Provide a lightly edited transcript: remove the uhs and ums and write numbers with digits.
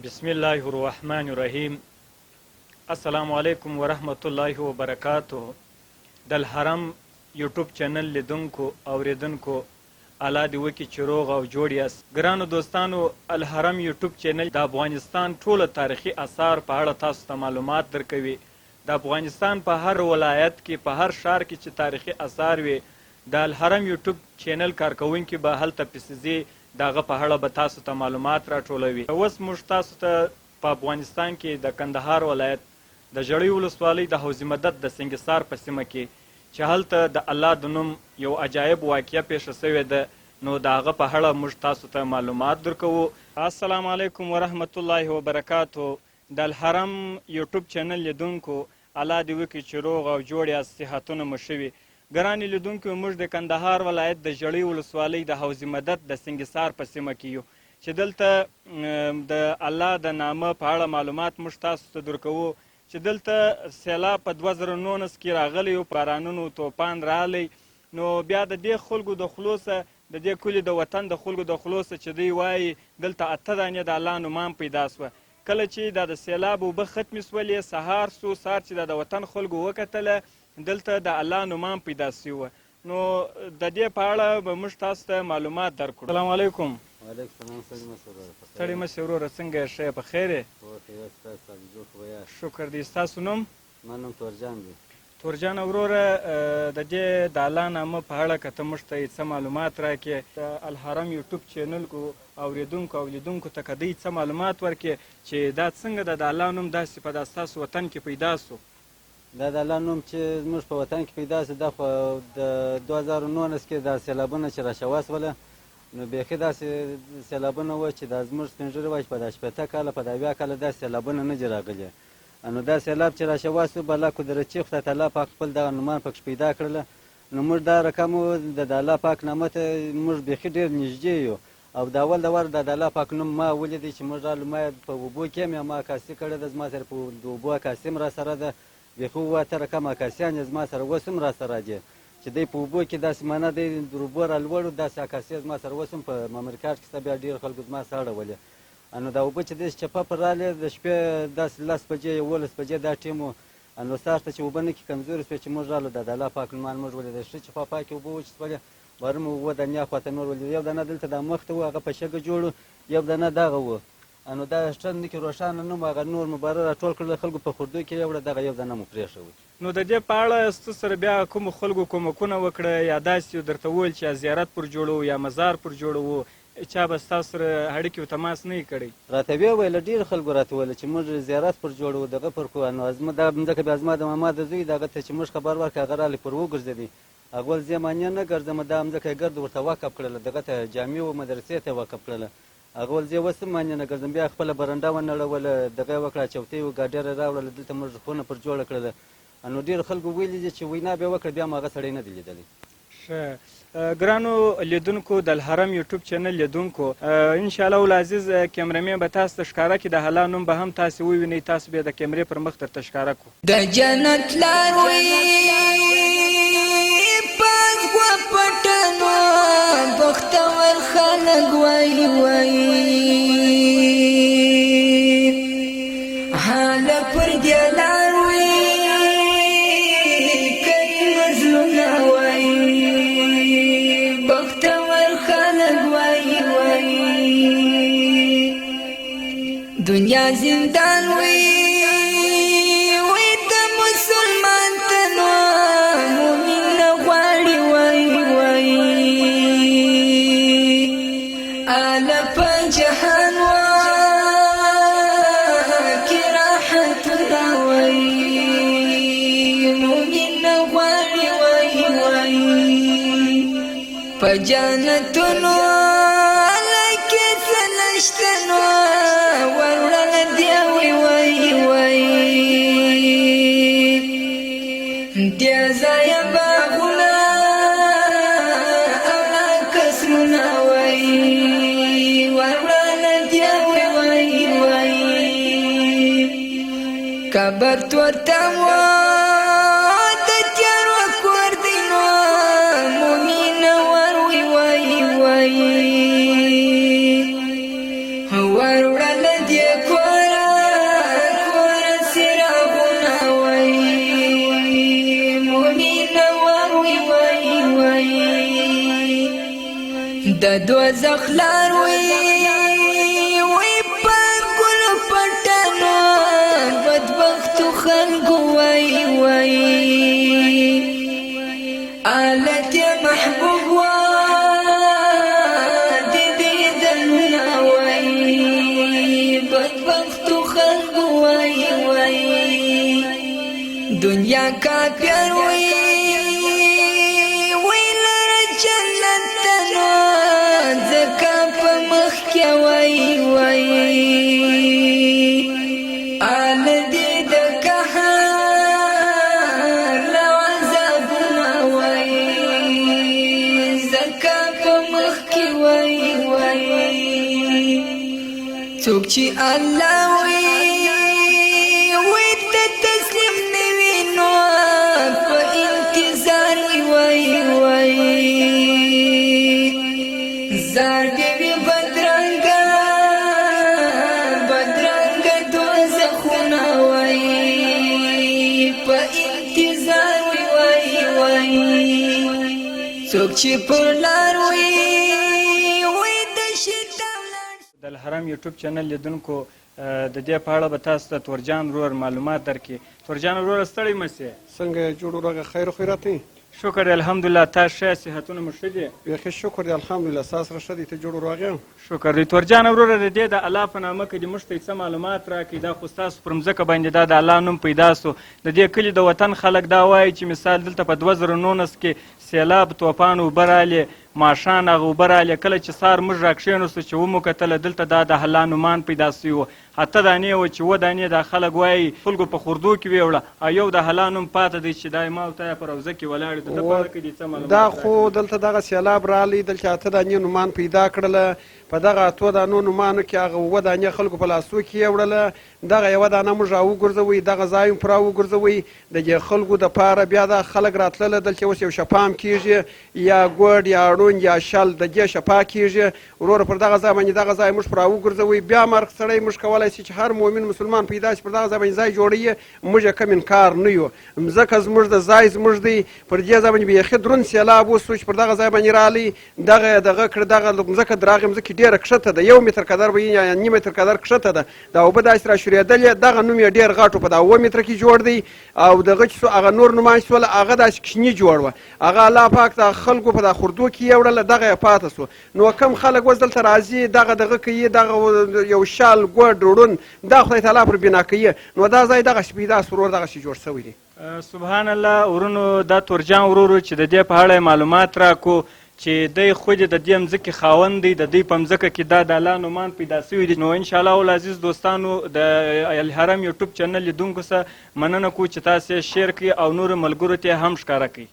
بسم الله الرحمن الرحیم. السلام علیکم ورحمت الله وبرکاتہ. د الحرم یوټیوب چینل لیدونکو اوریدونکو الله دې وکړي چې روغ او جوړ یاست. ګرانو دوستانو، الحرم یوټیوب چینل د افغانستان ټوله تاریخي آثار په اړه تاسو ته معلومات درکوي. د افغانستان په هر ولایت کې په هر ښار کې چې تاریخي آثار وي د الحرم یوټیوب چینل کارکوونکي به هلته پسې ځي، د هغه په اړه به تاسو ته معلومات راټولوي. اوس موږ تاسو ته په افغانستان کې د کندهار ولایت د ژړۍ ولسوالۍ د حوض مدد د سنګسار په سیمه کې چې هلته د الله د نوم یو عجایب واقعه پیښه سوې ده، نو د هغه په اړه موږ تاسو ته معلومات درکوو. السلام علیکم ورحمت الله وبرکاتو. د الحرم یوټیوب چینل لیدونکو الله دې وکړي چې روغ او جوړ یاست، صحتونه مو ښه وي. ګرانې لیدونکو، موږ د کندهار ولایت د ژړۍ ولسوالۍ د حوض مدد د سنګسار په سیمه کې یو چې دلته د الله د نامه په اړه معلومات موږ تاسو ته درکوو چې دلته سیلاب په 2019 کې راغلی و، بارانونو توپان راغلی، نو بیا د دې خلکو د خلوصه د دې کلي د وطن د خلکو د خلوصه چې دوی وایي دلته 8 دانې د الله نومان پیدا سوه. کله چې دا د سیلاب اوبه ختمې سولې، سهار سو، سهار چې د وطن خلکو وکتله دلته د الله نومان پیدا سوي وه، نو د دې په اړه به موږ تاسو ته معلومات درکړو. السلام علیکم. وعلیکم السلام. ستړي مه شئ وروره، څنګه یې، ښه یې، په خیر یې؟ شکر دی. ستاسو نوم؟ زما نوم تورجان دی. تورجان وروره، د دې د الله نامه په اړه که ته موږ ته څه معلومات راکړې، د الحرم یوټیوب چینل کو اوریدونکو او لیدونکو ته که دوی څه معلومات ورکړې چې دا څنګه د الله نوم داسې په ستاسو وطن کې پیدا سو؟ دا د الله نوم چې زموږ په وطن کې پیدا سو، دا خو د 2019 کې دا سیلابونه چې راشوا سوله، نو بیخي داسې سیلابونه وه چې دا زموږ سپین ږیري وایي چې په دا 80 کاله په دا 80 کاله داسې سیلابونه نه دي راغلي. نو دا سیلاب چې راشوا سو، الله قدرتي خدای تعالی پاک خپل دغه نومان پکښې پیدا کړله، نو موږ دا رقم د الله پاک نامه ته موږ بیخي ډېر نږدې یو. او د اول د ور د الله پاک نوم ما ولیدی چې موږ رالو، ما په اوبو کې مې ما عکاسي کړې ده، زما سره په اوبو عکاسي م را سره ده، بیخي 7 رقم عکاسیان یې زما سره اوس هم را سره دي چې دی په اوبو کې داسې معنا دی د اوبو را لوړو، داسې عکاسي زما سره اوس هم په مملکت کې سته. بیا ډېر خلکو زما سره اړولې، نو دا اوبه چې داسې چپه پر رالې د شپې داسې 10 بجې 11 بجې دا ټیم و، نو سهار ته چې اوبه نه کې کمزورې سوې چې موږ رالو د الله پاک نومان موږ ولیدل، ښه چې پاکې اوبه وچېسولې، باره مو 7 دانې خواته نور ولیدل. یو دانه دلته دا مخ ته و، هغه په شګه جوړ و، یو دانه دغه و، نو دا شټن کې روښانه نه و، هغه نور مباره راټول کړل خلکو په خردو کې یوړه، دغه یو دانه مو پرېښود. نو د دې په اړه ستاسو سره بیا کومو خلکو کومکونه وکړه، یا داسې درته وویل چې زیارت پر جوړو یا مزار پر جوړو، چا به ستاسو سره اړیکې او تماس نه یې کړی؟ راته ویې ویله، ډېر خلکو راته ویله چې موږ زیارت پر جوړو، دغه پر کوو. نو زما دا مځکه بیا زما د ماما د زوی دغه ته چې موږ خبر ورکړه، هغه رالی پر وګرځېدی. هغه ویل زه مانې نه ګرځم، دا مځکه یې ګرد ورته وقف کړله، دغه ته جامع و مدرسې ته وقف کړله. هغه ویل زه اوس هم مانې نه ګرځم. بیا خپله برنډه ونړوله، دغه یې وکړه، چوکۍ و ګاډیره راوړله، دلته موږ خونه پر جوړه کړله. نو ډېر خلکو ویلي دي چې وینا بیا وکړه، بیا هم هغه سړی نه دی لیدلی. ښه. ګرانو لیدونکو، د الحرم یوټیوب چینل لیدونکو، انشاءالله العزیز کیمرمین به تاسو ته ښکاره کړي، د الله نوم به هم تاسې ووینئ، تاسو به د کیمرې پر مخ درته ښکاره کړو. د جنت لاروي پاس و پټنو بختور خلک وای وای حال پر دی لاروي کوي مظلومه وای بختور خلک وای وای دنیا زندان وای جهان کی راحت راوي مؤمن غالي وای وای په جنتونو لکه سنشتنو ورل دی وای وای دی زای باغونه او کسمونه وای کبر تورتم و د تیارو کور دینو مومین وروي وای وای وروړل دی د دوزخ لار وي په ګل پټنو بدبختو خلکو وای آلت محبوب واد دیدنونه وای بدبختو خلکو وای دنیا کافر وای څوک چې الله وي ته تسلیم نه وي نو په انتظار وي زار دې وي بدرنګه دوزخونه وي په انتظار وي څوک چې پر لار وي د الحرم یوټیوب چینل لیدونکو د دې په اړه به تاسو ته تورجان ورور معلومات درکړي. تورجان ورور ستړی مه سې. څنګه جوړ ورغه خیر و خیرات دی؟ شکر دی الحمدلله. تاسو ښه صحتونه مو ښه دي؟ بیخي شکر دی الحمدلله. ستا سره ښه دی؟ ته جوړ ورغې؟ شکر دی. تورجان وروره د دې د الله په نامه که دې موږ ته څه معلومات راکړي. دا خو ستاسو پر مځکه باندې دا د الله نوم پیدا سو. د دې کلي د وطن خلک دا وایي چې مثال دلته په 2019 کې سیلاب توپان اوبه رالې ماښان هغه اوبه رالې کله چې سهار موږ راکښېنوستو چې ومو کتله دلته دا د الله نومان پیدا سوي وو 8 دانې وه چې 7 دانې دا خلک وایي خلکو په خوردو کې ویوړه او یو د الله نوم پاته دی چې دا ما او تا په روضه کې ولاړ دی. د په اړه کې دې څه معلومات دا خو دلته دغه سیلاب رالی دلته 8 دانې نومان پیدا کړله په دغه 8 دانو نومانو کې هغه 7 دانې خلکو په لاسو کې یوړله دغه 1 دانه موږ راوګرځوئ دغه ځای هم پوره وګرځوئ د دې خلکو دپاره بیا دا خلک راتلله دلته اوس یو شپام کېږي یا ګوډ یا ړوند یا شل د دې شپا کېږي وروره پر دغه ځای باندې دغه ځای موږ پوره وګرځوئ بیا مرګ سړی موږ کولی شي چې هر مؤمن مسلمان پیدا شي پر دغه ځای باندې ځای جوړوي موږ یې کم انکار نه یو مځکه زموږ د ځای زموږ دی پر دې ځای باندې بیخي دروند سیلاب وسو چې پر دغه ځای باندې رالی دغه کړه دغه مځکه د هغې مځکې ډېره کښته ده 1 متر قدر به یا نیم متر قدر کښته ده دا اوبه داسې راشورېدلې دغه نوم یې ډېر غټ و په دا 7 متره کې جوړ دی او دغه چې هغه نور نومان شول هغه داسې کوچني جوړ وه هغه الله پاک د خلکو په دا خوردو کې یوړله دغه یې پاته سو نو کم خلک اوس دلته راځي دغه کوي دغه یو شال ګوډ ړوند دا خدای تعالی پر بنا کوي نو دا ځای دغسې پیدا سو ورور دغسې جوړ شوی دی. سبحان الله. ورونو دا تورجان ورور چې د دې په اړه معلومات راکو چې دی خود د دې مځکې خاوند دی د دوی په مځکه کې دا د الله نومان پیدا سوي دي نو انشاءالله العزیز دوستانو د الحرم یوټیوب چینل لیدونکو سره مننه کوو چې تاسې شیر کړي او نورو ملګرو ته هم ښکاره کړئ.